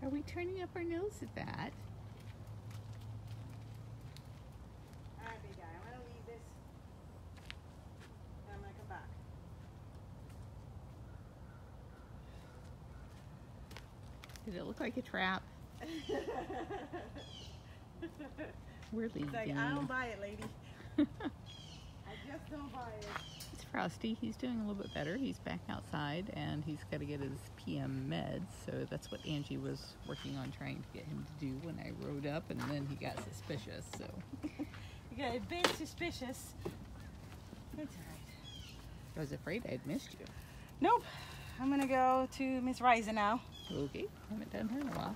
Are we turning up our nose at that? Alright, big guy, I'm gonna leave this and I'm gonna come back. Did it look like a trap? We're leaving. It's like, I don't buy it, lady. I just don't buy it. It's Frosty. He's doing a little bit better. He's back outside and he's got to get his PM meds. So that's what Angie was working on trying to get him to do when I rode up, and then he got suspicious. So You got a bit suspicious. It's alright. I was afraid I'd missed you. Nope. I'm gonna go to Miss Riza now. Okay, haven't done her in a while.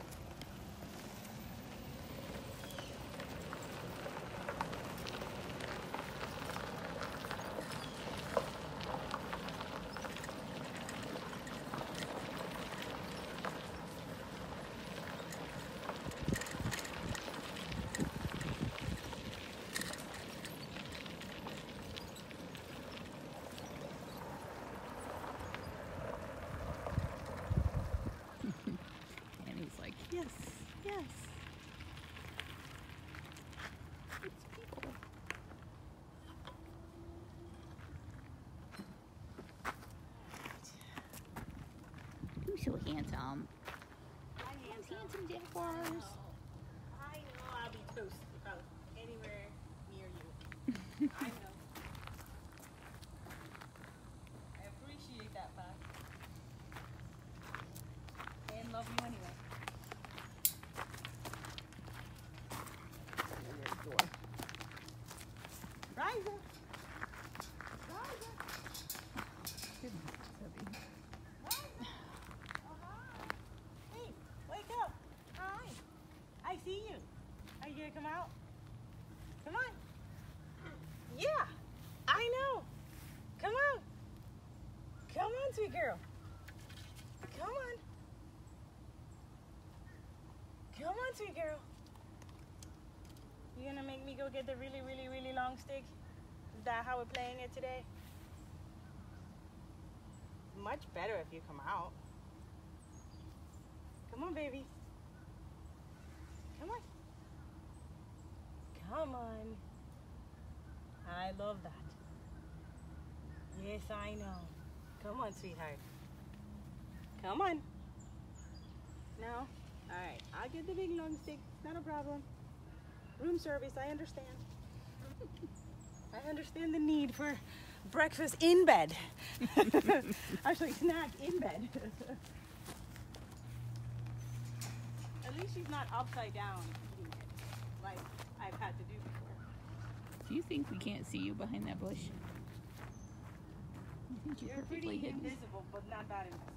Yes, yes. It's people. You're so handsome. Handsome jaguars. I know I'll be toast if I was anywhere near you. I know. I appreciate that fact. And love you anyway. Riza! Riza! Goodness, Sophie. Riza! Oh, hi! Hey, wake up! Hi! I see you. Are you gonna come out? Come on! Yeah! I know! Come on! Come on, sweet girl! Come on! Come on, sweet girl! You gonna make me go get the really, really, really long stick? Is that how we're playing it today? Much better if you come out. Come on, baby. Come on. Come on. I love that. Yes, I know. Come on, sweetheart. Come on. No? Alright, I'll get the big long stick. Not a problem. Room service, I understand. I understand the need for breakfast in bed. Actually, snack in bed. At least she's not upside down eating it, like I've had to do before. Do you think we can't see you behind that bush? I think you're perfectly pretty hidden. invisible, but not that invisible.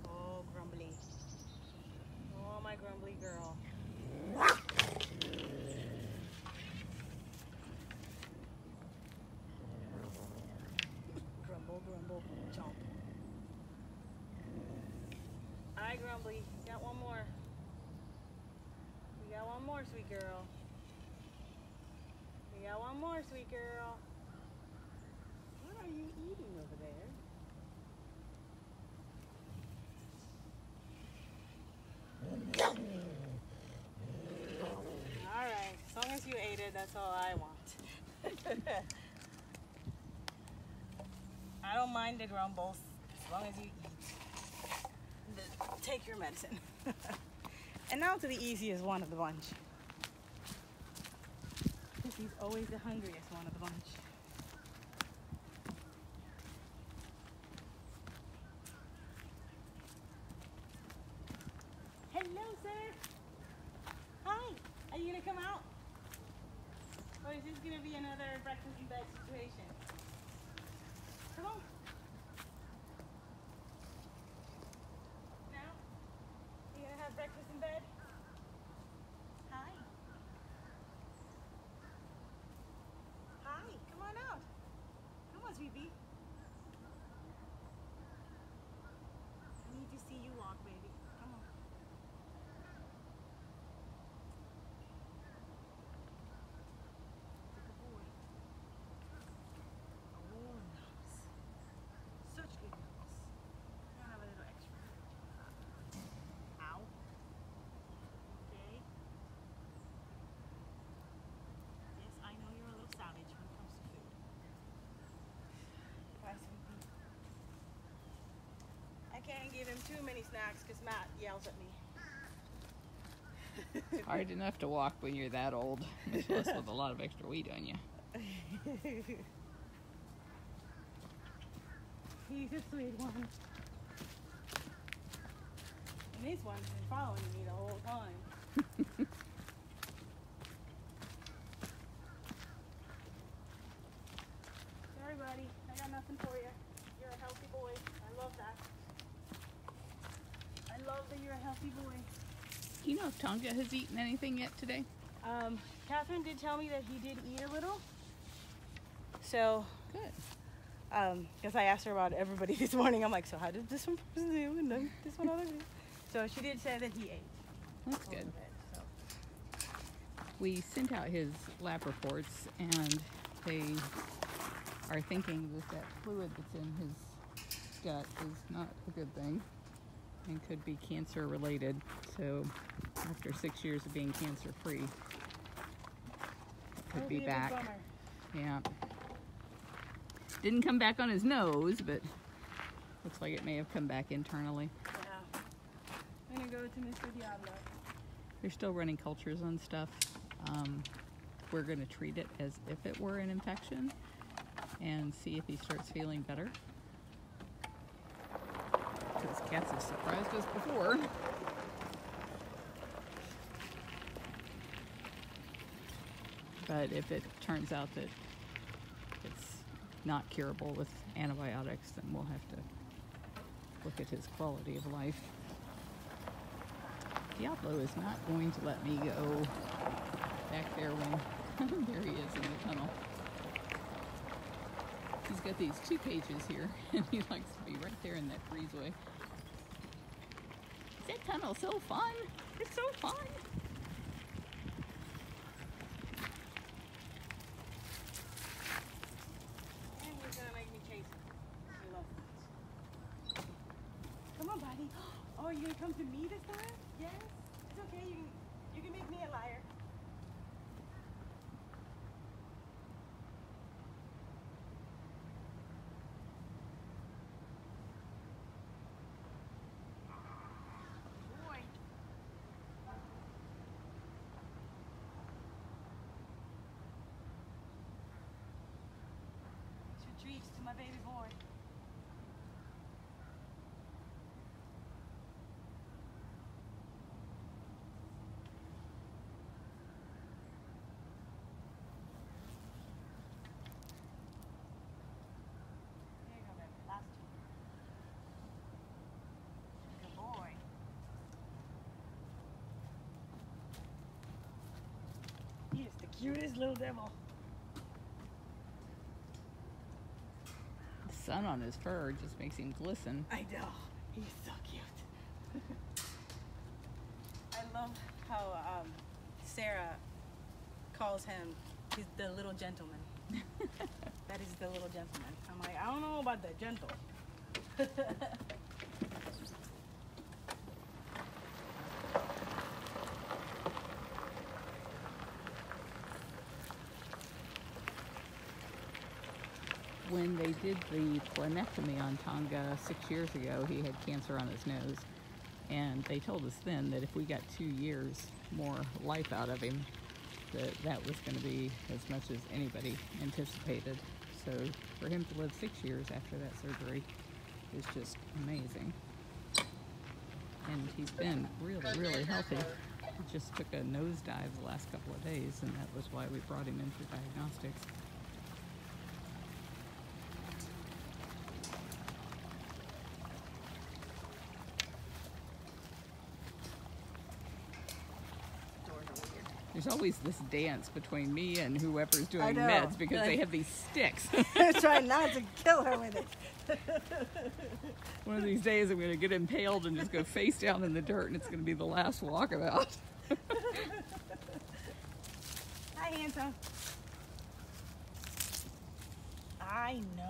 Oh, grumbly. Oh, my grumbly girl. Grumble, grumble, chomp. All right, grumbly. You got one more. You got one more, sweet girl. You got one more, sweet girl. What are you eating over there? All right, as long as you ate it, that's all I want. I don't mind the grumbles, as long as you eat. Take your medicine. And now to the easiest one of the bunch. Because he's always the hungriest one of the bunch. Hello, sir. Hi. Are you gonna come out? Or is this gonna be another breakfast in bed situation? Come on. Now? You gonna have breakfast in bed? Hi. sweet bee. I need to see you walk, baby. Come on. Good boy. Oh, nose. Such good nose. I'll have a little extra. Ow. Okay. Yes, I know you're a little savage when it comes to food. Bye, sweetie. I can't give him too many snacks because Matt yells at me. It's hard enough to walk when you're that old, much less with a lot of extra weight on you. He's a sweet one. And this one's been following me the whole time. Sorry, buddy. I got nothing for you. You're a healthy boy. I love that. I love that you're a healthy boy. Do you know if Tonga has eaten anything yet today? Catherine did tell me that he did eat a little. So, Good. because I asked her about everybody this morning. I'm like, so how did this one person do and then this one other do? So she did say that he ate. That's a good. little bit, so. We sent out his lab reports, and they are thinking that fluid that's in his gut is not a good thing and could be cancer related. So after 6 years of being cancer free, it could be back. Yeah. Didn't come back on his nose, but looks like it may have come back internally. Yeah. I'm gonna go to Mr. Diablo. They're still running cultures on stuff. We're going to treat it as if it were an infection and see if he starts feeling better. Because cats have surprised us before. But if it turns out that it's not curable with antibiotics, then we'll have to look at his quality of life. Diablo is not going to let me go back there when there he is in the tunnel. He's got these 2 cages here, and he likes to be right there in that breezeway. Is that tunnel so fun? It's so fun! And he's gonna make me chase him. I love that. Come on, buddy. Oh, you gonna come to me this time? Yes? It's okay, you can make me a liar. Boy. Extra treats to my baby boy. Here you go, baby. Last 2. Good boy. He is the cutest little devil. The sun on his fur just makes him glisten. I know. He's so cute. I love how Sarah calls him, he's the little gentleman. That is the little gentleman. I'm like, I don't know about the gentle. When they did the splenectomy on Tonga 6 years ago, he had cancer on his nose. And they told us then that if we got 2 years more life out of him, that was going to be as much as anybody anticipated. So for him to live 6 years after that surgery is just amazing. And he's been really, really healthy. He just took a nosedive the last couple of days, and that was why we brought him in for diagnostics. There's always this dance between me and whoever's I doing know. meds because they have these sticks. Trying not to kill her with it. One of these days I'm going to get impaled and just go face down in the dirt, and it's going to be the last walkabout. Hi, handsome. I know.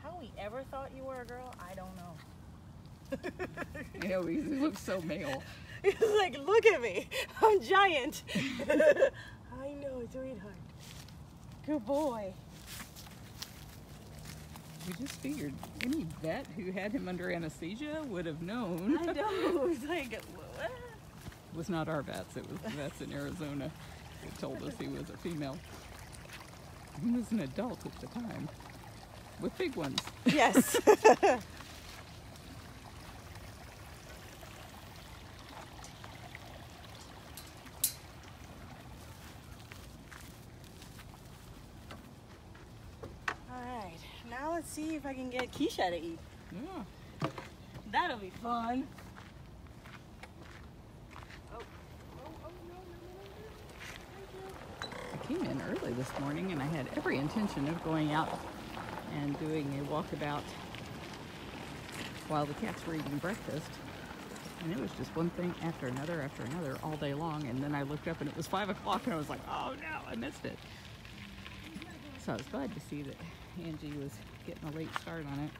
How we ever thought you were a girl, I don't know. You know, he looks so male. He's like, look at me. I'm giant. I know, sweetheart. Good boy. We just figured any vet who had him under anesthesia would have known. I know. It's like, what? It was not our vets, it was the vets in Arizona that told us he was a female. He was an adult at the time, with big ones. Yes. Alright, now let's see if I can get Keisha to eat. Yeah. That'll be fun. I came in early this morning and I had every intention of going out and doing a walkabout while the cats were eating breakfast. And it was just one thing after another all day long. And then I looked up and it was 5 o'clock and I was like, oh no, I missed it. So I was glad to see that Angie was getting a late start on it.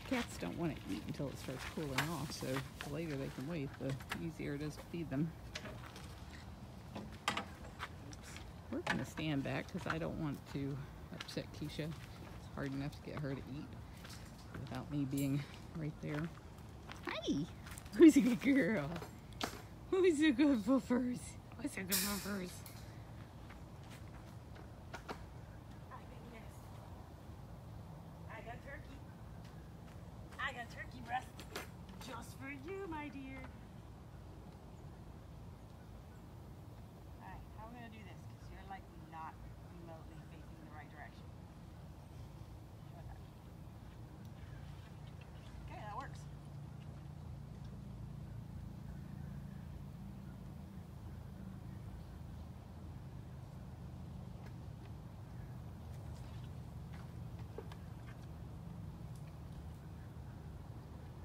Cats don't want to eat until it starts cooling off, so the later they can wait, the easier it is to feed them. We're going to stand back because I don't want to upset Keisha. It's hard enough to get her to eat without me being right there. Hi! Who's a good girl? Who's a good puppers? What's a good puppers? I got turkey breast just for you, my dear. Alright, how are we gonna do this? Because you're like not remotely facing the right direction. Okay, that works.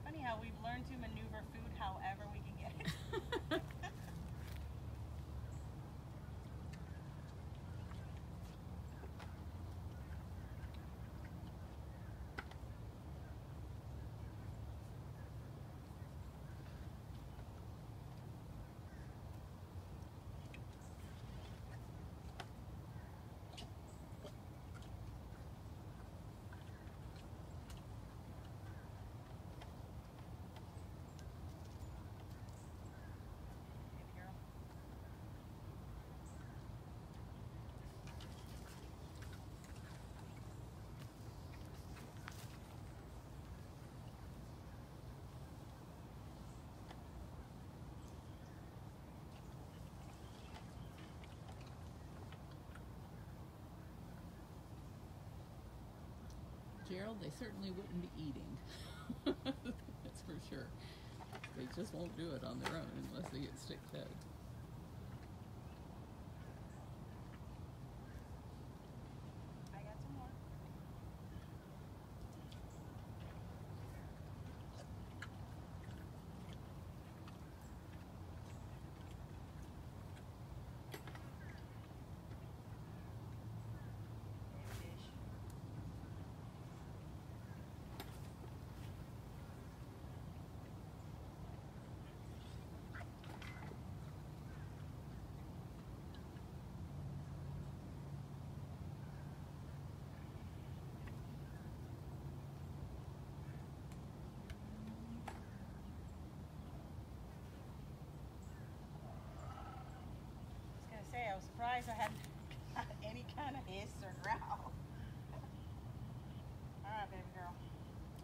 Funny how we've learned to maneuver food however we can get it. Gerald, they certainly wouldn't be eating. That's for sure. They just won't do it on their own unless they get stick fed. I got some more. I was surprised I hadn't got any kind of hiss or growl. Alright, baby girl.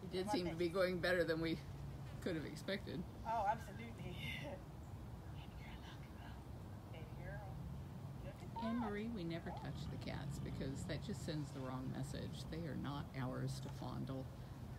It did seem to be going better than we could have expected. Oh, absolutely. Baby girl, look. Baby girl. Look at that. Anne-Marie, we never touch the cats because that just sends the wrong message. They are not ours to fondle.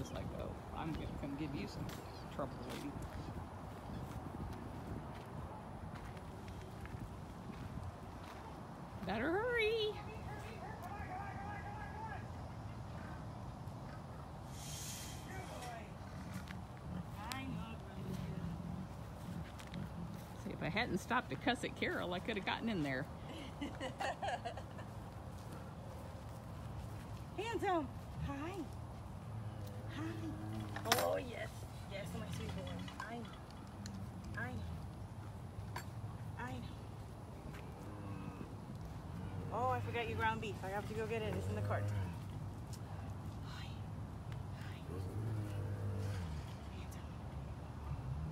It's like, oh, I'm gonna come give you some trouble, lady. Better hurry. See, if I hadn't stopped to cuss at Carol, I could have gotten in there. Handsome. Hi. Hi. Oh, yes. Yes, my sweet boy. I know. Oh, I forgot your ground beef. I have to go get it. It's in the cart. Hi. Handsome.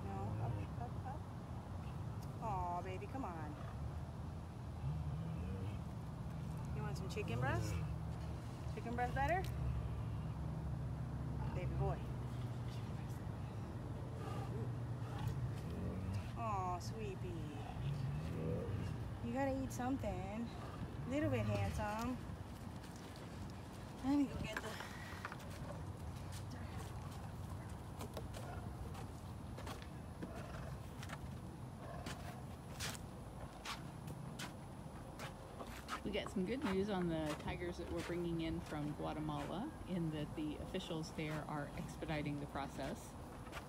No, up. Oh, baby, come on. You want some chicken breast? Chicken breast better? Baby boy. Oh, sweetie. You gotta eat something. A little bit, handsome. Let me go get the... We got some good news on the tigers that we're bringing in from Guatemala, in that the officials there are expediting the process.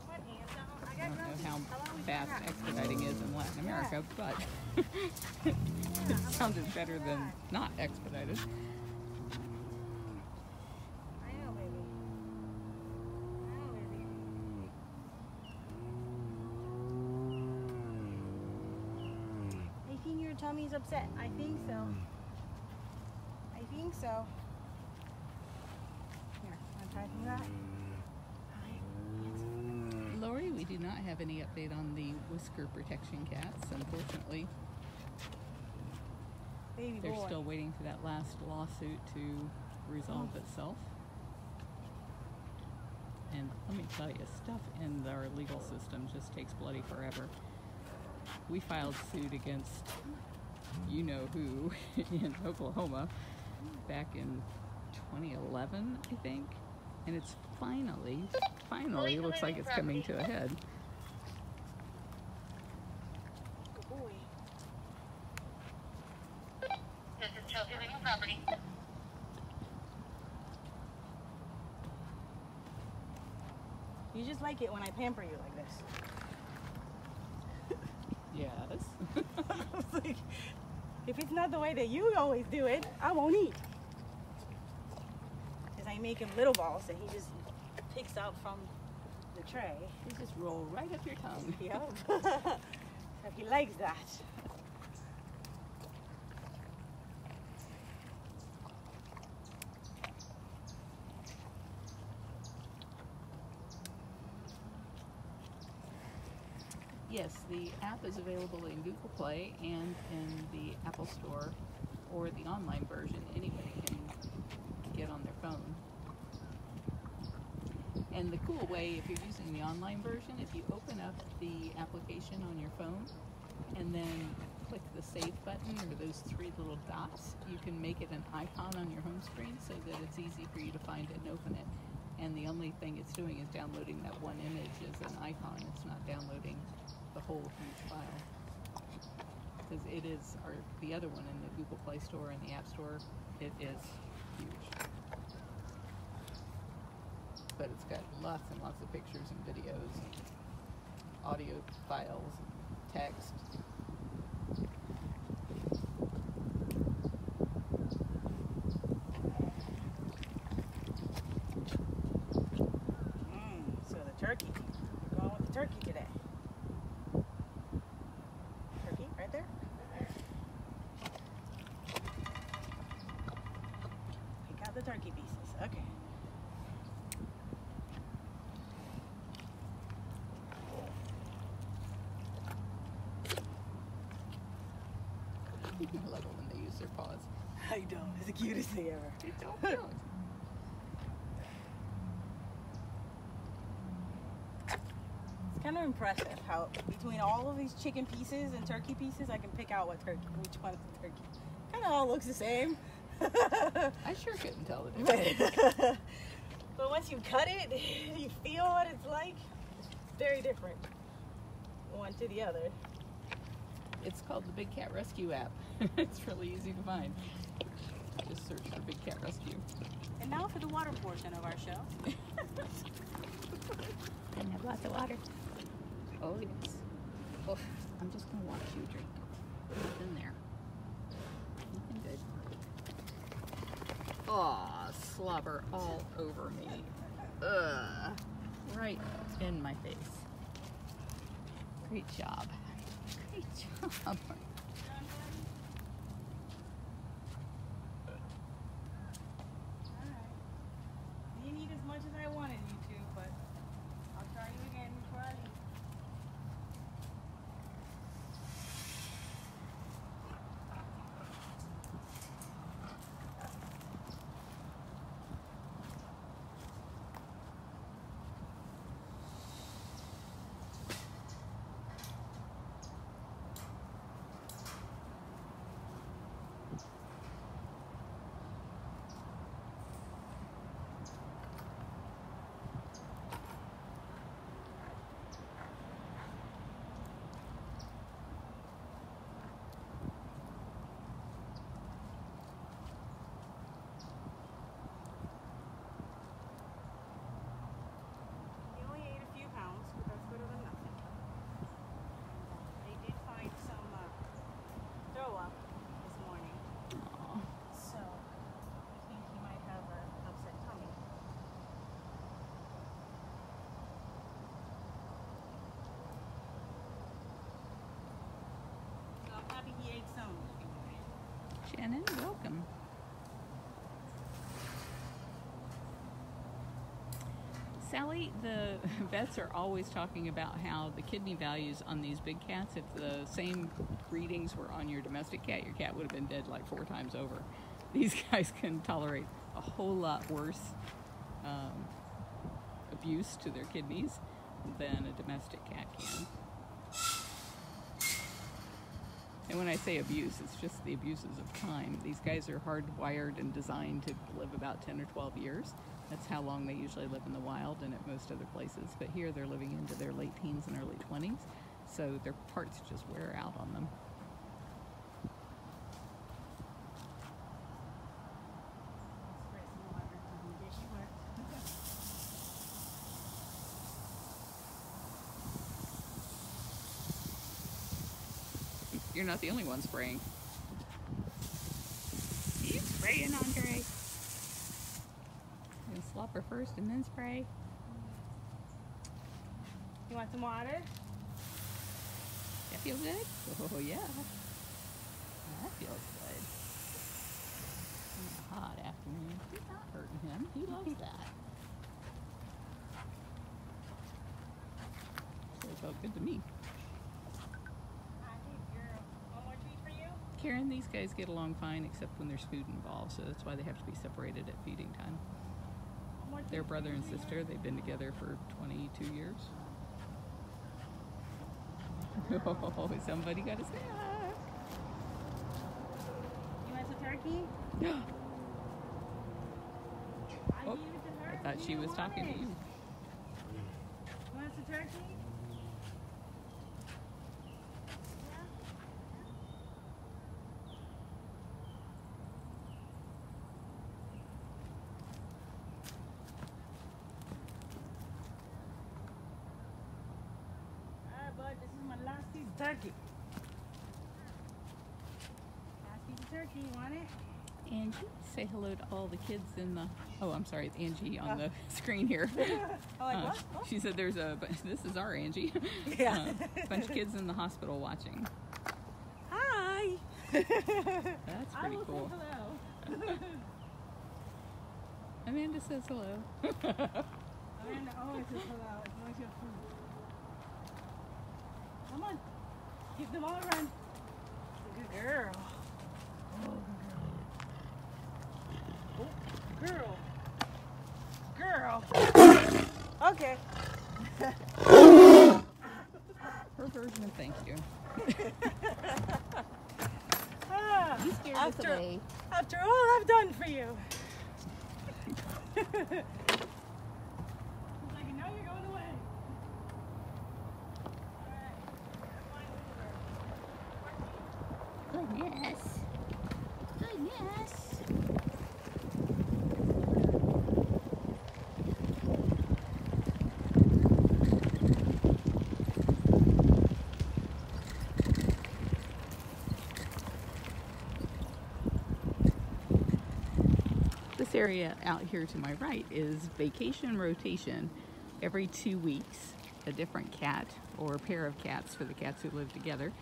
What, handsome? I don't know how fast expediting is in Latin America, but it sounded better than not expedited. I know, baby. I think your tummy's upset. I think so. Here, want to try some of that? Lori, we do not have any update on the whisker protection cats, unfortunately. Baby They're boy. still waiting for that last lawsuit to resolve itself. And let me tell you, stuff in our legal system just takes bloody forever. We filed suit against you-know-who in Oklahoma back in 2011, I think. And it's finally looks like it's coming to a head. Good boy. This is Chelsea leaving property. You just like it when I pamper you like this. Yes. I was like, if it's not the way that you always do it, I won't eat. Because I make him little balls that he just picks out from the tray. You just roll right up your tongue. Yep. So he likes that. Yes, the app is available in Google Play and in the Apple Store, or the online version anybody can get on their phone. And the cool way, if you're using the online version, if you open up the application on your phone and then click the save button or those three little dots, you can make it an icon on your home screen so that it's easy for you to find it and open it. And the only thing it's doing is downloading that one image as an icon. It's not downloading the whole huge file. Because it is, or the other one in the Google Play Store and the App Store, it is huge. But it's got lots and lots of pictures and videos, and audio files, and text. So the turkey. We're going with the turkey today. Turkey, right there. Pick out the turkey pieces. Okay. I love it when they use their paws. I know. It's the cutest thing ever. It's so cute. It's kind of impressive how between all of these chicken pieces and turkey pieces, I can pick out which one is the turkey. Kind of all looks the same. I sure couldn't tell the difference. But once you cut it, you feel what it's like. It's very different, one to the other. It's called the Big Cat Rescue app. It's really easy to find. Just search for Big Cat Rescue. And now for the water portion of our show. And have lots of water. Oh yes. Oh, I'm just gonna watch you drink. What's in there? Nothing good. Oh, slobber all over me. Ugh. Right in my face. Great job. Great job. Alright. You didn't eat as much as I wanted you to, but I'll try you again before I leave. He only ate a few pounds, but that's better than nothing. They did find some throw up this morning, Aw. so I think he might have an upset tummy. So I'm happy he ate some. Shannon, welcome. Sally, the vets are always talking about how the kidney values on these big cats, if the same readings were on your domestic cat, your cat would have been dead like 4 times over. These guys can tolerate a whole lot worse abuse to their kidneys than a domestic cat can. And when I say abuse, it's just the abuses of time. These guys are hardwired and designed to live about 10 or 12 years. That's how long they usually live in the wild and at most other places. But here they're living into their late teens and early 20s, so their parts just wear out on them. Spray some water to get you wet. You're not the only one spraying. You spraying, Andre? You slopper first and then spray. You want some water? That feel good? Oh yeah. That feels good. On a hot afternoon. He's not hurting him. He loves that. So it felt good to me. One more treat for you? Karen, these guys get along fine except when there's food involved, so that's why they have to be separated at feeding time. One more They're treat brother for and you, sister. They've been together for 22 years. Oh, somebody got a snack. You want some turkey? I Oh, gave it to her. I thought she You was want talking it. to you. You want some turkey? Alright, bud, this is my last piece of turkey. Last piece of turkey, you want it? Angie, say hello to all the kids in the... Oh, I'm sorry, Angie on the screen here. I'm like, what? What? She said there's a... This is our Angie. Yeah. Bunch of kids in the hospital watching. Hi! That's I pretty will cool. say hello. Amanda says hello. Amanda always says hello. It's like your food. Come on. Keep them all around. Good girl. Oh, girl. Girl. Okay. Her version of thank you. Ah, You scared us away. after all I've done for you. Goodness. Goodness. This area out here to my right is vacation rotation. Every 2 weeks, a different cat or pair of cats for the cats who live together.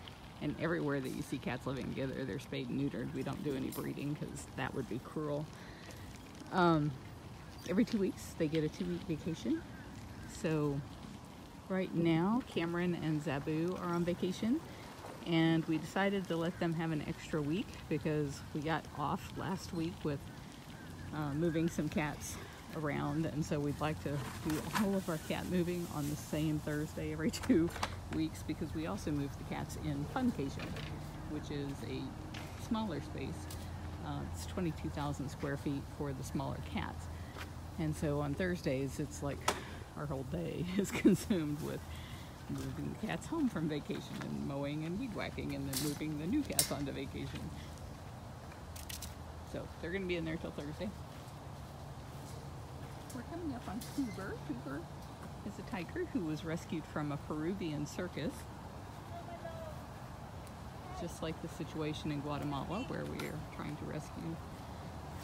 And everywhere that you see cats living together, they're spayed and neutered. We don't do any breeding because that would be cruel. Every 2 weeks, they get a 2-week vacation. So right now, Cameron and Zabu are on vacation. And we decided to let them have an extra week because we got off last week with moving some cats around, and so we'd like to do all of our cat moving on the same Thursday every 2 weeks because we also move the cats in Funcation, which is a smaller space. It's 22,000 square feet for the smaller cats, and so on Thursdays it's like our whole day is consumed with moving the cats home from vacation and mowing and weed whacking and then moving the new cats onto vacation. So they're going to be in there till Thursday. We're coming up on Hoover. Hoover is a tiger who was rescued from a Peruvian circus. Just like the situation in Guatemala where we are trying to rescue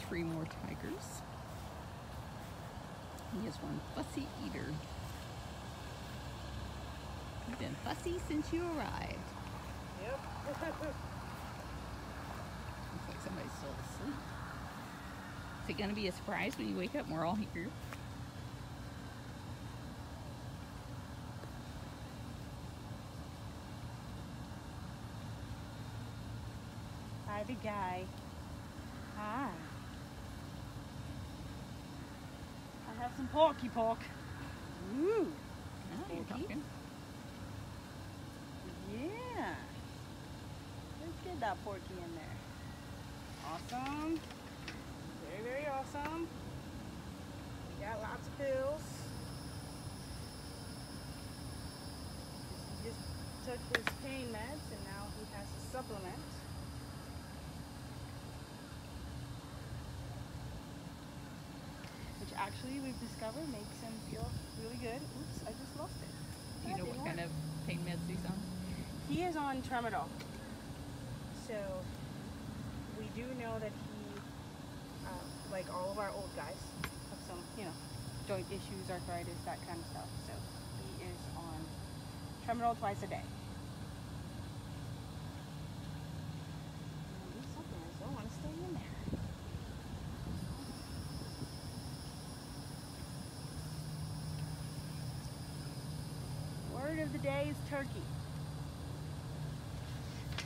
3 more tigers. He is one fussy eater. You've been fussy since you arrived. Yep. Looks like somebody's still asleep. Is it going to be a surprise when you wake up and we're all here? Hi, big guy. Hi. I have some porky pork. Ooh. Oh, you're talking. Yeah. Let's get that porky in there. Awesome. Very, very awesome. We got lots of pills. He just took his pain meds and now he has a supplement. Which actually we've discovered makes him feel really good. Oops, I just lost it. Do you know what kind of pain meds he's on? He is on tramadol. So we do know that he, like all of our old guys, have some, joint issues, arthritis, that kind of stuff. So he is on tramadol twice a day. I don't want to stay in there. Word of the day is turkey.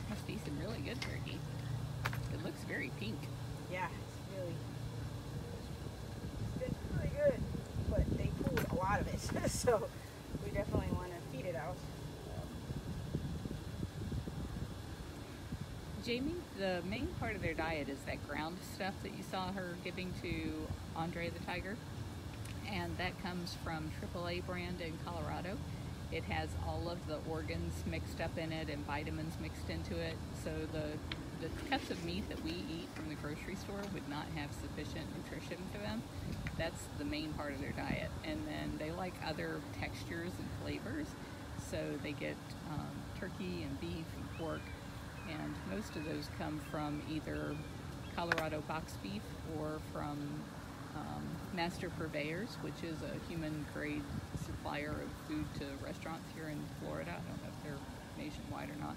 Must be some really good turkey. It looks very pink. Yeah, it's been really good, but they pulled a lot of it, so we definitely want to feed it out. Jamie, the main part of their diet is that ground stuff that you saw her giving to Andre the tiger, and that comes from AAA brand in Colorado. It has all of the organs mixed up in it and vitamins mixed into it, so the cuts of meat that we eat from the grocery store would not have sufficient nutrition for them. That's the main part of their diet. And then they like other textures and flavors, so they get turkey and beef and pork, and most of those come from either Colorado box beef or from Master Purveyors, which is a human grade supplier of food to restaurants here in Florida. I don't know if they're nationwide or not.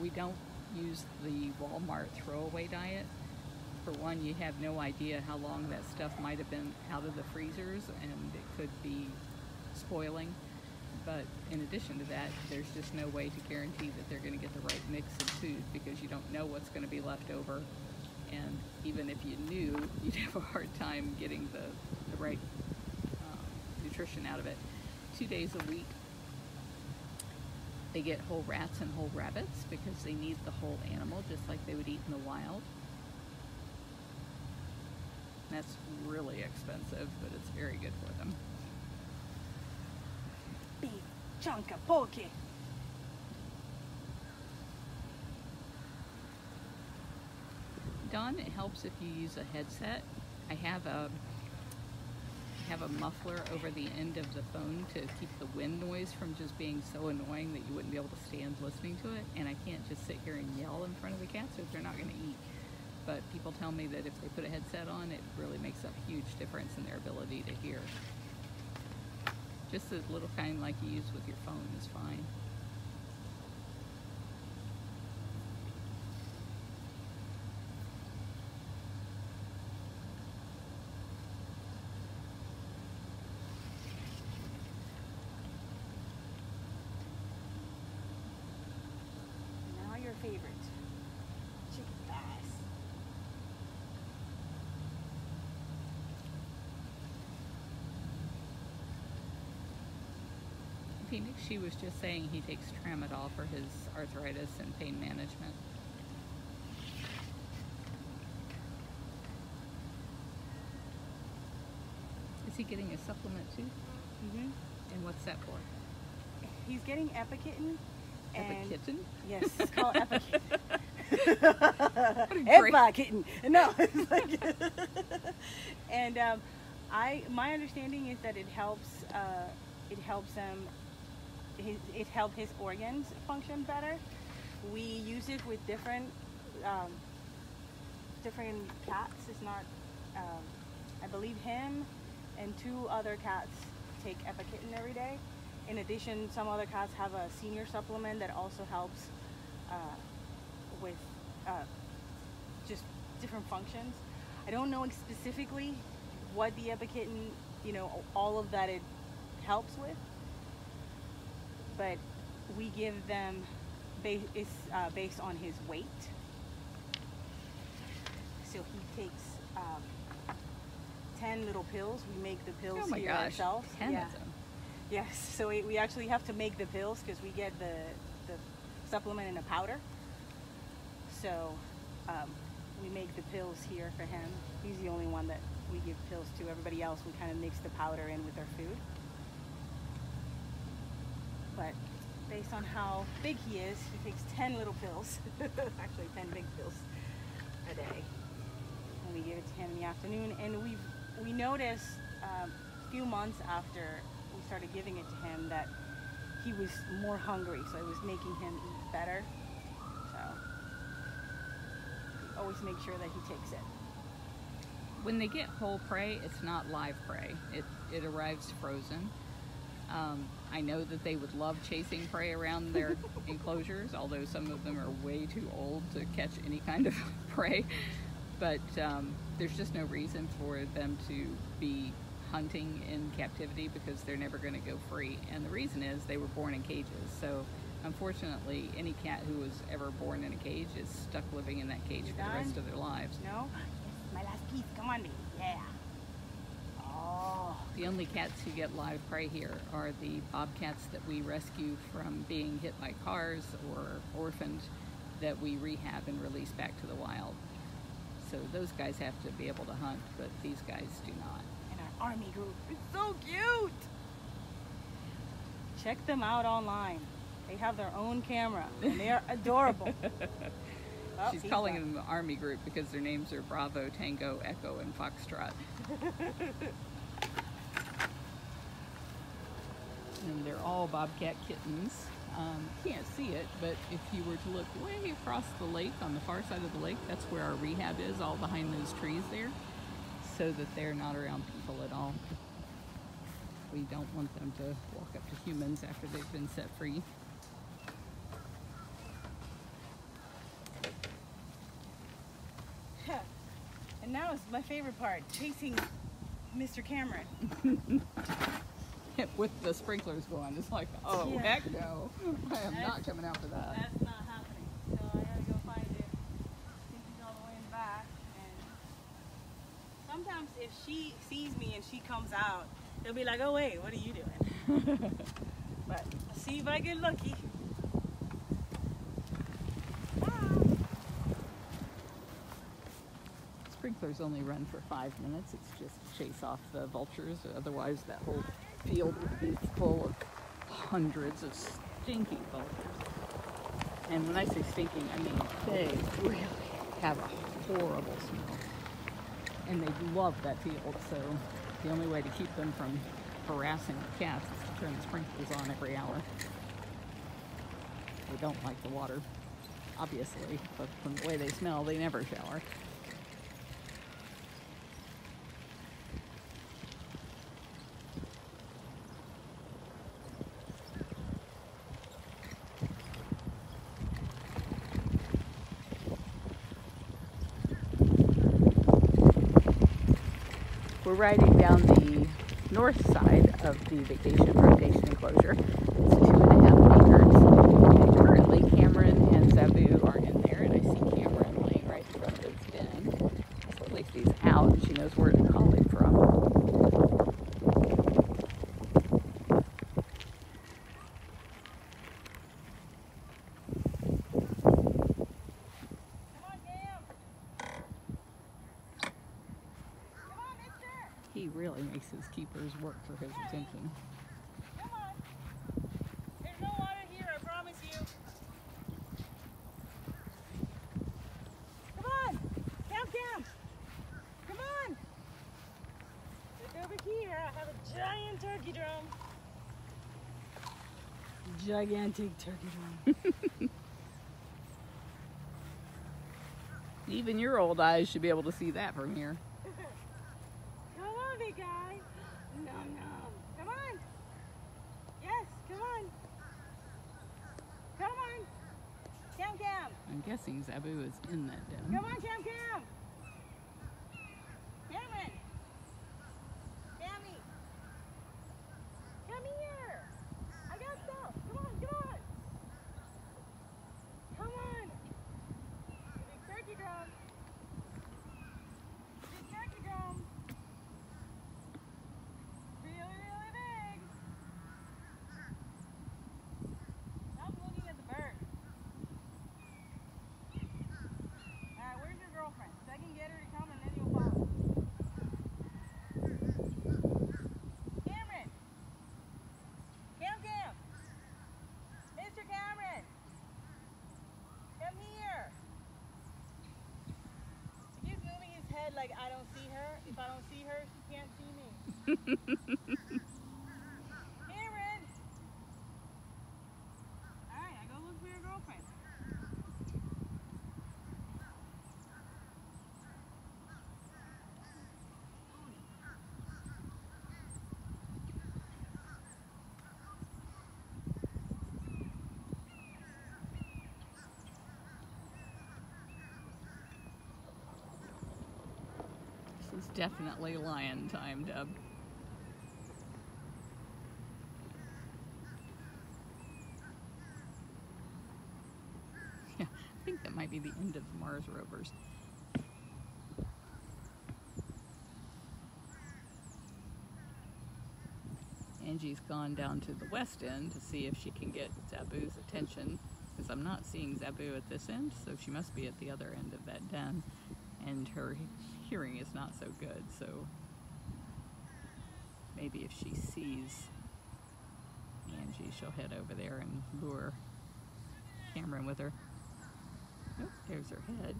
We don't use the Walmart throwaway diet. For one, you have no idea how long that stuff might have been out of the freezers, and it could be spoiling. But in addition to that, there's just no way to guarantee that they're going to get the right mix of food because you don't know what's going to be left over. And even if you knew, you'd have a hard time getting the right nutrition out of it. 2 days a week, they get whole rats and whole rabbits because they need the whole animal just like they would eat in the wild. And that's really expensive, but it's very good for them. Big chunk of porky. Dawn, it helps if you use a headset. I have a muffler over the end of the phone to keep the wind noise from just being so annoying that you wouldn't be able to stand listening to it, and I can't just sit here and yell in front of the cats if they're not going to eat. But people tell me that if they put a headset on, it really makes a huge difference in their ability to hear. Just a little kind like you use with your phone is fine. Favorite chicken thighs. Phoenix, she was just saying he takes tramadol for his arthritis and pain management. Is he getting a supplement too? Mm-hmm. And what's that for? He's getting Epikitten. Epikitten? Yes, it's called Epikitten. Epikitten. No, it's like and my understanding is that it helps him. It helps his organs function better. We use it with different cats. It's not. I believe him and 2 other cats take Epikitten every day. In addition, some other cats have a senior supplement that also helps with just different functions. I don't know specifically what the Epikitten, all of that it helps with, but we give them based on his weight. So he takes 10 little pills. We make the pills here ourselves. 10 of them. Yes, so we actually have to make the pills because we get the supplement in a powder. So we make the pills here for him. He's the only one that we give pills to. Everybody else, we kind of mix the powder in with our food. But based on how big he is, he takes 10 little pills. Actually 10 big pills a day. And we give it to him in the afternoon. And we noticed a few months after we started giving it to him that he was more hungry, so it was making him eat better. So we always make sure that he takes it. When they get whole prey, it's not live prey. It arrives frozen. I know that they would love chasing prey around their enclosures, although some of them are way too old to catch any kind of prey. But there's just no reason for them to be hunting in captivity because they're never going to go free. And the reason is they were born in cages. So unfortunately, any cat who was ever born in a cage is stuck living in that cage for the rest of their lives. No? My last piece. Come on, baby. Yeah. Oh. The only cats who get live prey here are the bobcats that we rescue from being hit by cars or orphaned that we rehab and release back to the wild. So those guys have to be able to hunt, but these guys do not. And our army group is so cute. Check them out online. They have their own camera and they are adorable. She's calling them the army group because their names are Bravo, Tango, Echo, and Foxtrot. And they're all bobcat kittens. Can't see it, but if you were to look way across the lake, on the far side of the lake, that's where our rehab is, all behind those trees there, so that they're not around people at all. We don't want them to walk up to humans after they've been set free. And now is my favorite part, chasing Mr. Cameron. With the sprinklers going, it's like, oh, yeah. Heck no. I am not coming out for that. That's not happening. So I gotta go find it. I think he's all the way in the back. And sometimes if she sees me and she comes out, they'll be like, oh wait, what are you doing? But I'll see if I get lucky. Sprinklers only run for 5 minutes. It's just to chase off the vultures. Otherwise, that whole field would be full of hundreds of stinky vultures. And when I say stinking, I mean they really have a horrible smell. And they love that field, so the only way to keep them from harassing the cats is to turn the sprinklers on every hour. They don't like the water, obviously, but from the way they smell, they never shower. We're riding down the north side of the vacation rotation enclosure. It's 2.5 acres. And currently Cameron and Zabu are in there, and I see Cameron laying right in front of his den. So at least he's out and she knows where to call him from. He really makes his keepers work for his attention. Come on. There's no water here, I promise you. Come on. Cam. Come on. Look over here. I have a giant turkey drum. Gigantic turkey drum. Even your old eyes should be able to see that from here. Big guy. Nom. Come on. Yes, come on. Come on. Cam. I'm guessing Zabu is in that den. Come on, Cam. Cameron. Cammy. Come here. I got stuff. Come on. Come on. Big turkey drum. Really big. Stop looking at the bird. Alright, where's your girlfriend? So I can get her to come and then you'll follow. Cameron! Cam! Mr. Cameron! Come here! He's moving his head like I don't see her. If I don't see her, she can't see me. Cameron! Alright, I go look for your girlfriend. This is definitely lion time, Deb. Yeah, I think that might be the end of the Mars rovers. Angie's gone down to the west end to see if she can get Zabu's attention, because I'm not seeing Zabu at this end, so she must be at the other end of that den, and her hearing is not so good, so maybe if she sees Angie, she'll head over there and lure Cameron with her. Oh, there's her head.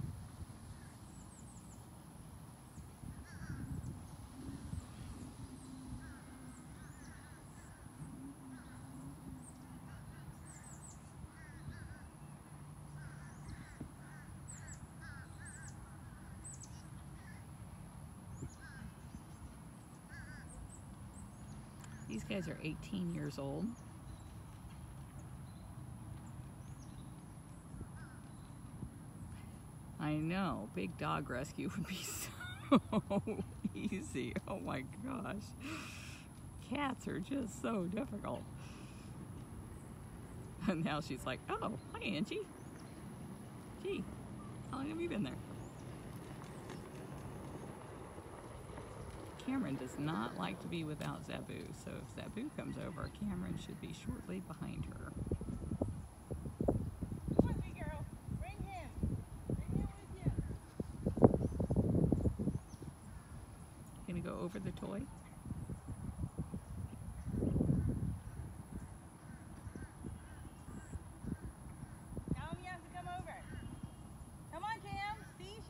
These guys are 18 years old. I know, big dog rescue would be so easy. Oh my gosh. Cats are just so difficult. And now she's like, oh, hi Angie. Gee, how long have you been there? Cameron does not like to be without Zabu, so if Zabu comes over, Cameron should be shortly behind her. Come on, big girl. Bring him. Bring him with you. Gonna go over the toy? Tell him he has to come over. Come on, Cam. See?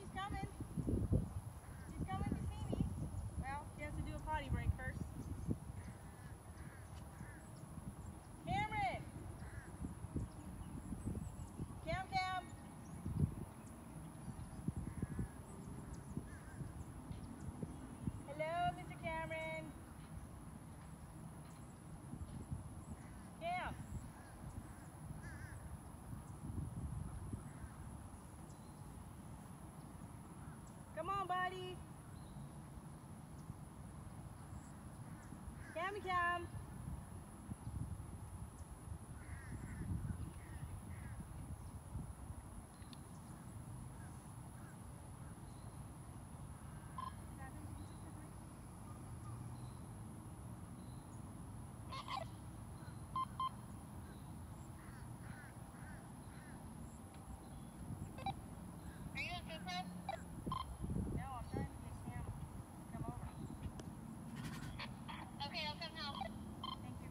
buddy. Cammy Cam. Are you in food prep? No, I'm trying to get Cam to come over. Okay, I'll come help. Thank you.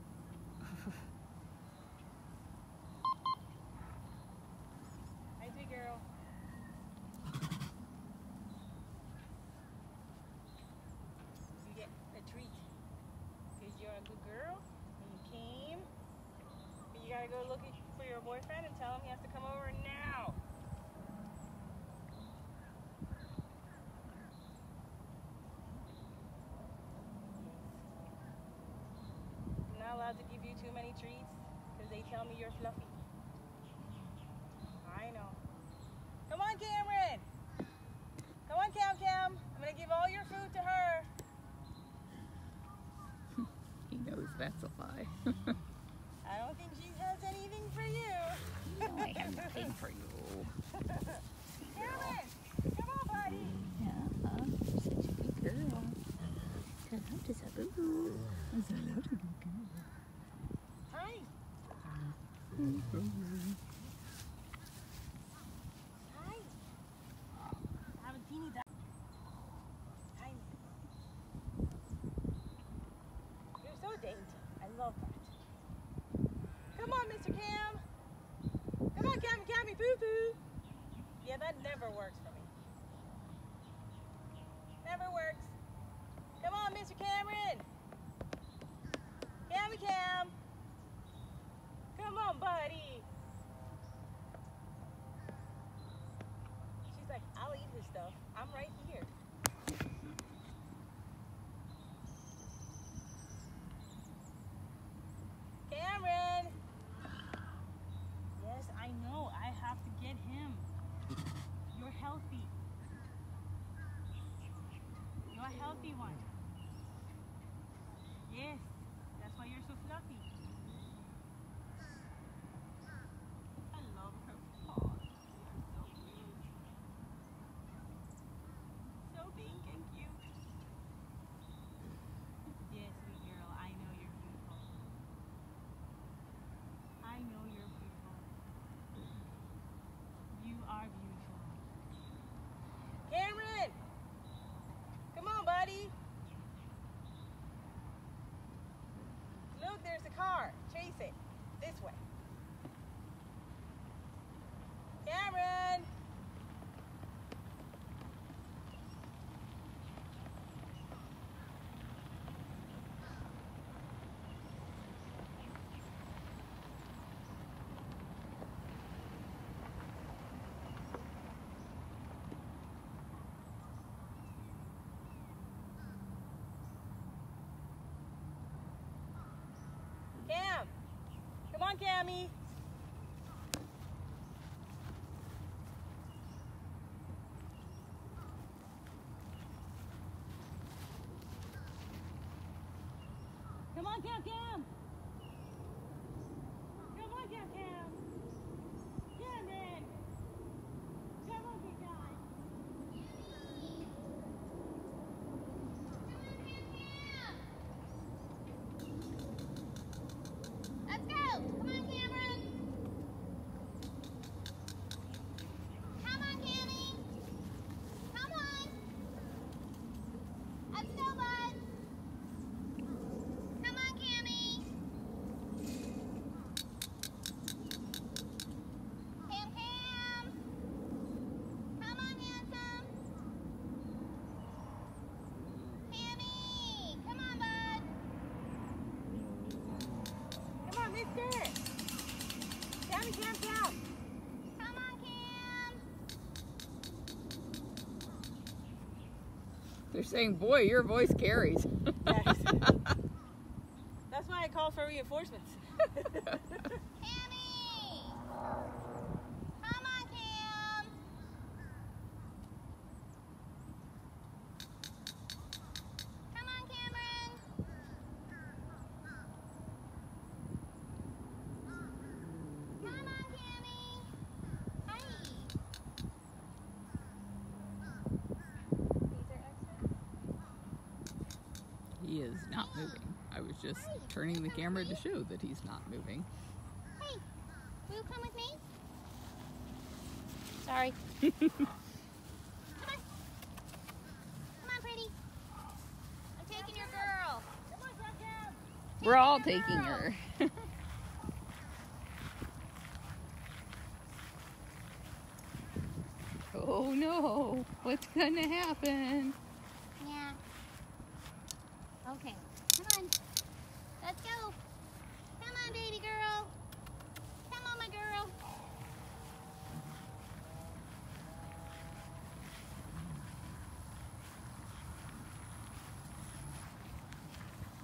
Hi, sweet girl. You get a treat because you're a good girl and you came. But you gotta go look for your boyfriend and tell him he has to come over now. I'm not allowed to give you too many treats because they tell me you're fluffy. I know. Come on, Cameron. Come on, Cam Cam. I'm going to give all your food to her. He knows that's a lie. I don't think she has anything for you. No, I have nothing for you. Cameron, come on, buddy. Yeah, you're such a good girl. Hello to Sabu. Hello to good girl. Hi. Hi. I have a teeny duck. Hi. You're so dainty. I love that. Come on, Mr. Cam. Come on, Cammy, poo-poo. Yeah, that never works for me. Never works. Come on, Mr. Cameron. Cammy Cam. Come on, buddy. She's like, I'll eat his stuff. I'm right here. Cameron. Yes, I know. I have to get him. You're healthy. You're a healthy one. Yes, that's why you're so fluffy. I love her paws. They are so cute. So pink and cute. Yes, sweet girl, I know you're beautiful. I know you're beautiful. You are beautiful. Cameron! Come on, buddy. Look, there's a car. Chase it. This way. Cameron! Cam! Come on, Cammy! Come on, Cam Cam! Come on, Cam Cam! Cameron! Come on, big guy! Let's go! Come on, Cameron! Come on, Cammy! Come on! Let's go, bud! Come on, Cammy! Cam Cam! Come on, handsome! Cammy! Come on, bud! Come on, mister! Cammy, Cam Cam! Come on, Cam! They're saying, boy, your voice carries. Yes. That's why I call for reinforcements. Cammy! Come on, Cam! He is not moving. I was just turning the camera to show that he's not moving. Hey, will you come with me? Sorry. Come on, pretty. I'm taking your girl. Come on, Cam. We're all taking her. Oh no, what's gonna happen? Yeah. Okay. Come on. Let's go. Come on, baby girl. Come on, my girl.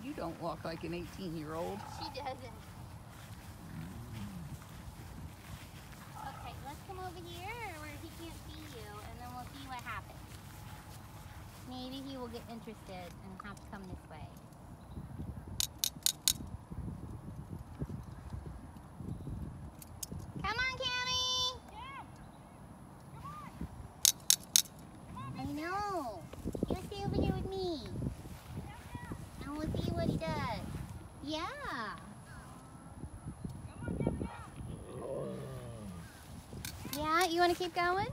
You don't walk like an 18-year-old. She doesn't. Okay, let's come over here where he can't see you, and then we'll see what happens. Maybe he will get interested and have to come this way. Come on, Cammy! Yeah. Come on. I know. You stay over here with me. And we'll see what he does. Yeah. Yeah, you want to keep going?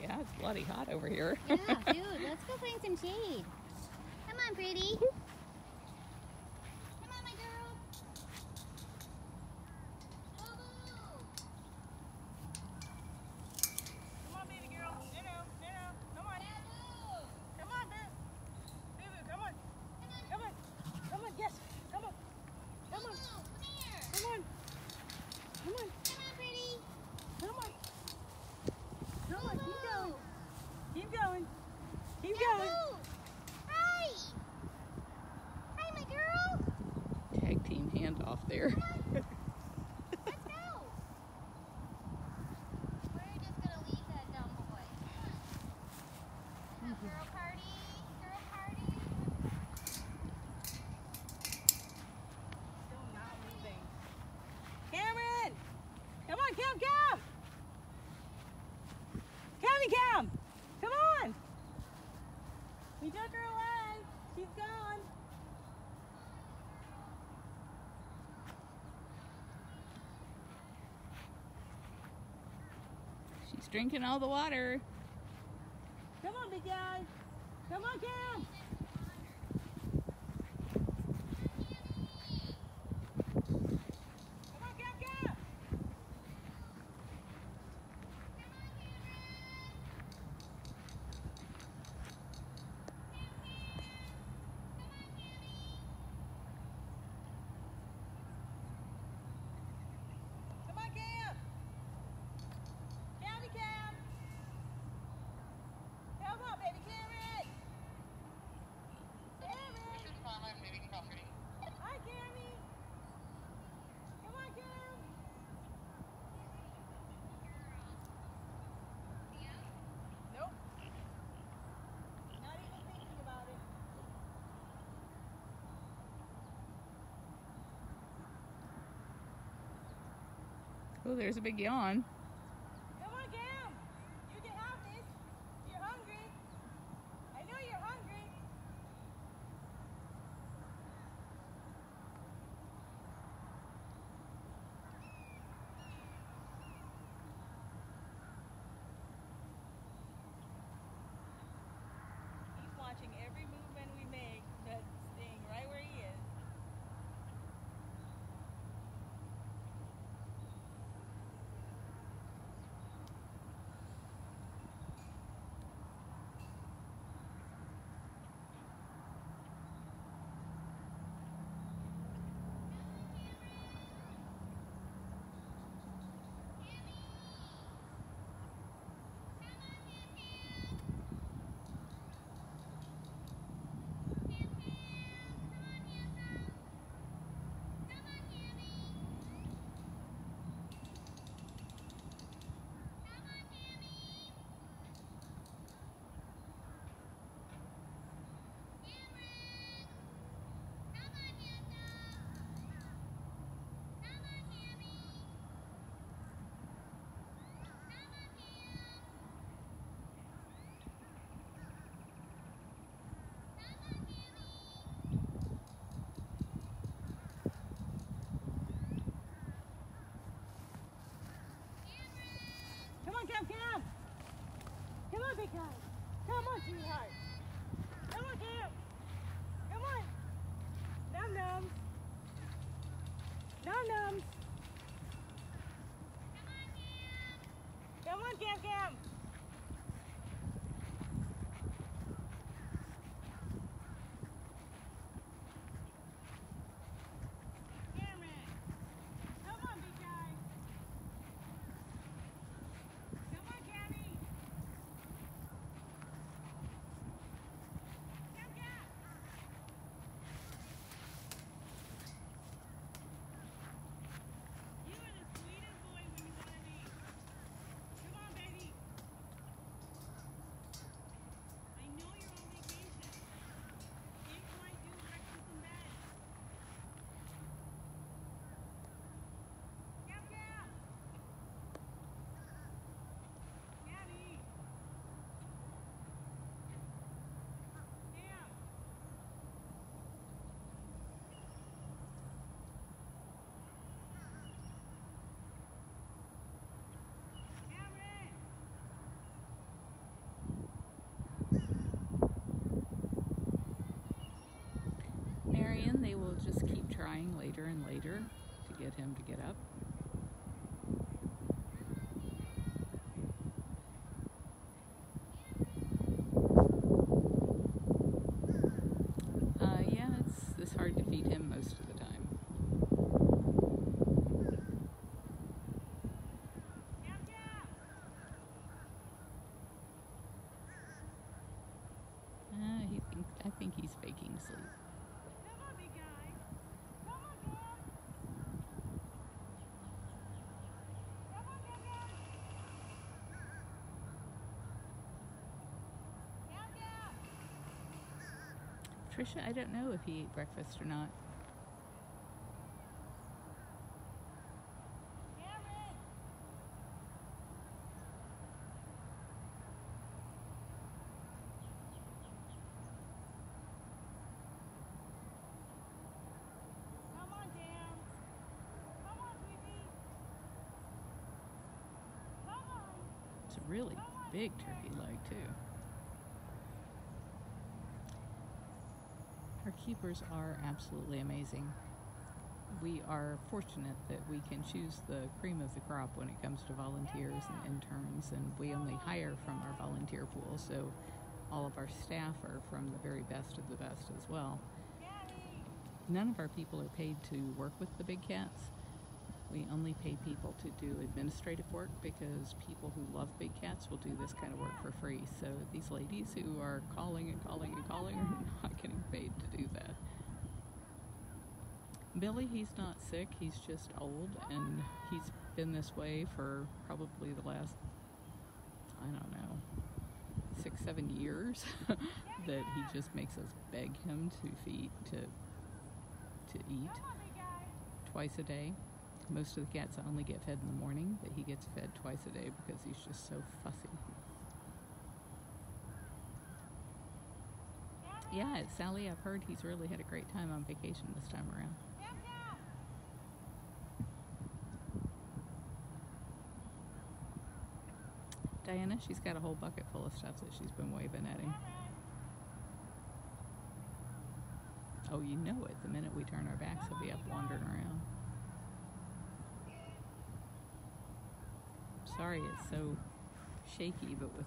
Yeah, it's bloody hot over here. Yeah, dude, let's go find some shade. Come on, pretty. Come on, my girl. Come on, baby girl. No. Come on. Come on, babe. Baby, come on. Come on. Come on, yes. Come on. Come on. Come here. Come on. Come on. Come on, pretty. Come on. Come on. Keep Boo-boo. going. Keep going. Keep Now going. move. Hi. Hi, my girl. Tag team handoff there. Let's go. We're just going to leave that dumb boy. Come on. Girl party. Girl party. Still not moving. Cameron! Come on, Cam! Cam! Come on! We took her away. She's gone. She's drinking all the water. Come on, big guy. Come on, Cam. Come on, Cam. Come on, Cam. Cam. Come on, baby Cameron. Hi, Cammy. Come on, Cam. Nope. Not even thinking about it. Oh, there's a big yawn. Come on, Cam. You can have this. You're hungry. I know you're hungry. He's watching every movement we make, but staying right where he is. big guy. Come on, sweetheart. Come on, Cam. Come on. Num-nums. Num-nums. Come on, Cam Cam. Cameron. Come on, big guy. Come on, Cammy. Cam Cam. You are the sweetest boy when you want to be. Come on, baby. I know you're on vacation. Think like do breakfast in bed. Cam Cam. Gabby. Cam. Cameron. Marion, they will just keep trying later and later to get him to get up. Yeah, it's hard to feed him most of the time. Cam Cam. I think he's faking sleep. Come on, big guy. Come on, Cam. Come on, Cam Cam. Cam Cam. Trisha, I don't know if he ate breakfast or not. Cameron. Come on, Cam. Come on, sweetie. Come on. It's a really big turkey leg, too. Our keepers are absolutely amazing. We are fortunate that we can choose the cream of the crop when it comes to volunteers and interns, and we only hire from our volunteer pool, so all of our staff are from the very best of the best as well. None of our people are paid to work with the big cats. We only pay people to do administrative work because people who love big cats will do this kind of work for free. So these ladies who are calling and calling and calling are not getting paid to do that. Billy, he's not sick, he's just old, and he's been this way for probably the last, I don't know, 6-7 years that he just makes us beg him to feed, to eat twice a day. Most of the cats only get fed in the morning, but he gets fed twice a day because he's just so fussy. Yeah, Sally, I've heard he's really had a great time on vacation this time around. Diana, she's got a whole bucket full of stuff that she's been waving at him. Oh, you know it. The minute we turn our backs, he'll be up wandering around. Sorry it's so shaky, but with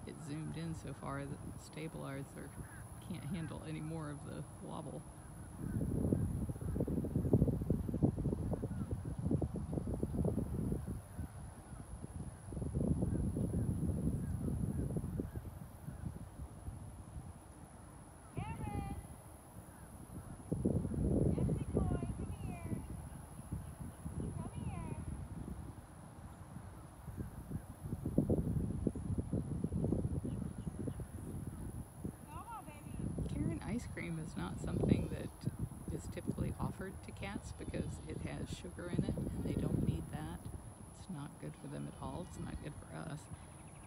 it zoomed in so far that the stabilizer can't handle any more of the wobble. Ice cream is not something that is typically offered to cats because it has sugar in it and they don't need that. It's not good for them at all. It's not good for us.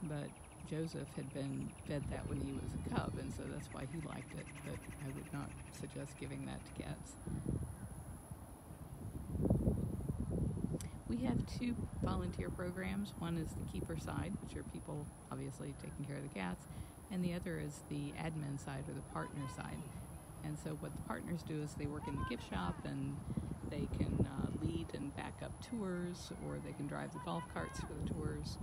But Joseph had been fed that when he was a cub, and so that's why he liked it. But I would not suggest giving that to cats. We have two volunteer programs. One is the keeper side, which are people obviously taking care of the cats, and the other is the admin side, or the partner side. And so what the partners do is they work in the gift shop, and they can lead and back up tours, or they can drive the golf carts for the tours.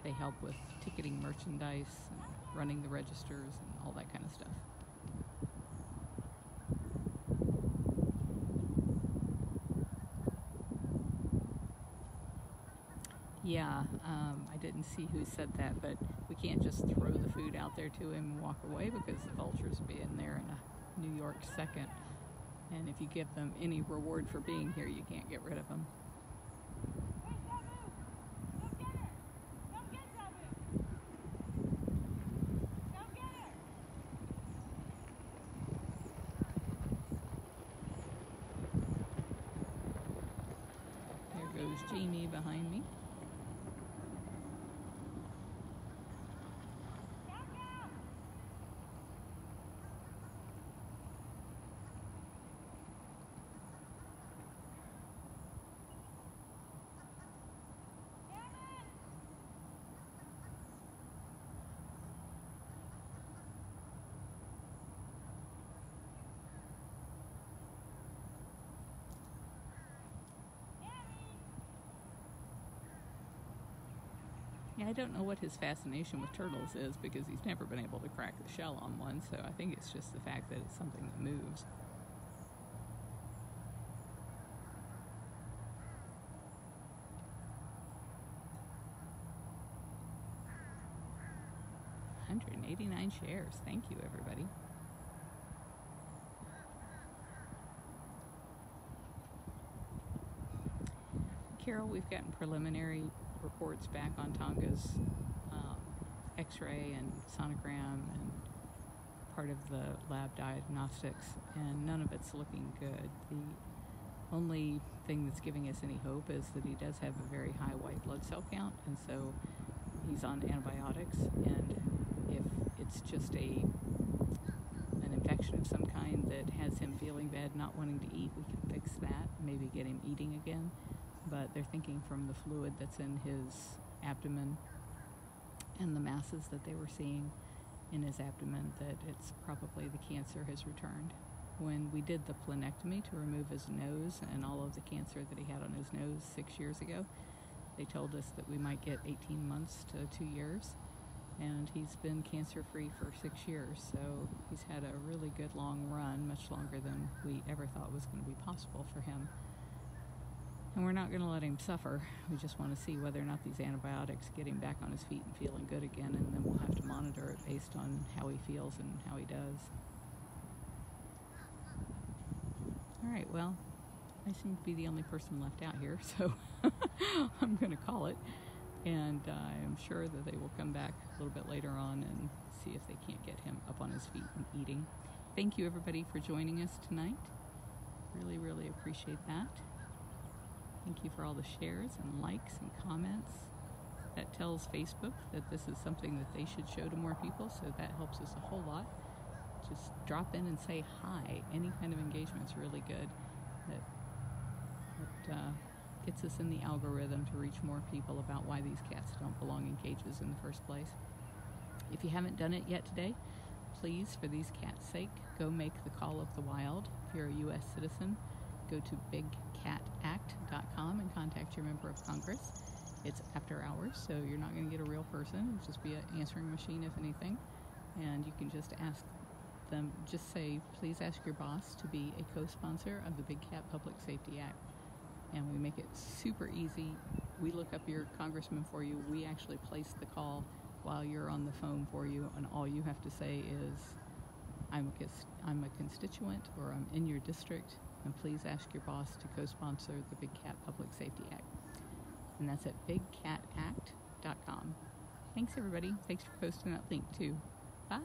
They help with ticketing merchandise and running the registers and all that kind of stuff. Yeah, I didn't see who said that, but we can't just throw the food out there to him and walk away, because the vultures will be in there in a New York second. And if you give them any reward for being here, you can't get rid of them. There goes Jamie behind me. Yeah, I don't know what his fascination with turtles is, because he's never been able to crack the shell on one, so I think it's just the fact that it's something that moves. $189 shares. Thank you, everybody. Carol, we've gotten preliminary reports back on Tonga's x-ray and sonogram and part of the lab diagnostics, and none of it's looking good. The only thing that's giving us any hope is that he does have a very high white blood cell count, and so he's on antibiotics, and if it's just an infection of some kind that has him feeling bad, not wanting to eat, we can fix that, maybe get him eating again. But they're thinking from the fluid that's in his abdomen and the masses that they were seeing in his abdomen that it's probably the cancer has returned. When we did the plenectomy to remove his nose and all of the cancer that he had on his nose 6 years ago, they told us that we might get 18 months to 2 years, and he's been cancer-free for 6 years, so he's had a really good long run, much longer than we ever thought was going to be possible for him. And we're not going to let him suffer. We just want to see whether or not these antibiotics get him back on his feet and feeling good again, and then we'll have to monitor it based on how he feels and how he does. All right, well, I seem to be the only person left out here, so I'm going to call it. And I'm sure that they will come back a little bit later on and see if they can't get him up on his feet and eating. Thank you, everybody, for joining us tonight. Really, really appreciate that. Thank you for all the shares and likes and comments. That tells Facebook that this is something that they should show to more people, so that helps us a whole lot. Just drop in and say hi. Any kind of engagement's really good. That gets us in the algorithm to reach more people about why these cats don't belong in cages in the first place. If you haven't done it yet today, please, for these cats' sake, go make the call of the wild. If you're a U.S. citizen, go to bigcatact.com and contact your member of Congress. It's after hours, so you're not going to get a real person. It'll just be an answering machine, if anything. And you can just ask them, just say, please ask your boss to be a co-sponsor of the Big Cat Public Safety Act. And we make it super easy. We look up your congressman for you. We actually place the call while you're on the phone for you, and all you have to say is, I'm a constituent, or I'm in your district, and please ask your boss to co-sponsor the Big Cat Public Safety Act. And that's at bigcatact.com. Thanks, everybody. Thanks for posting that link, too. Bye.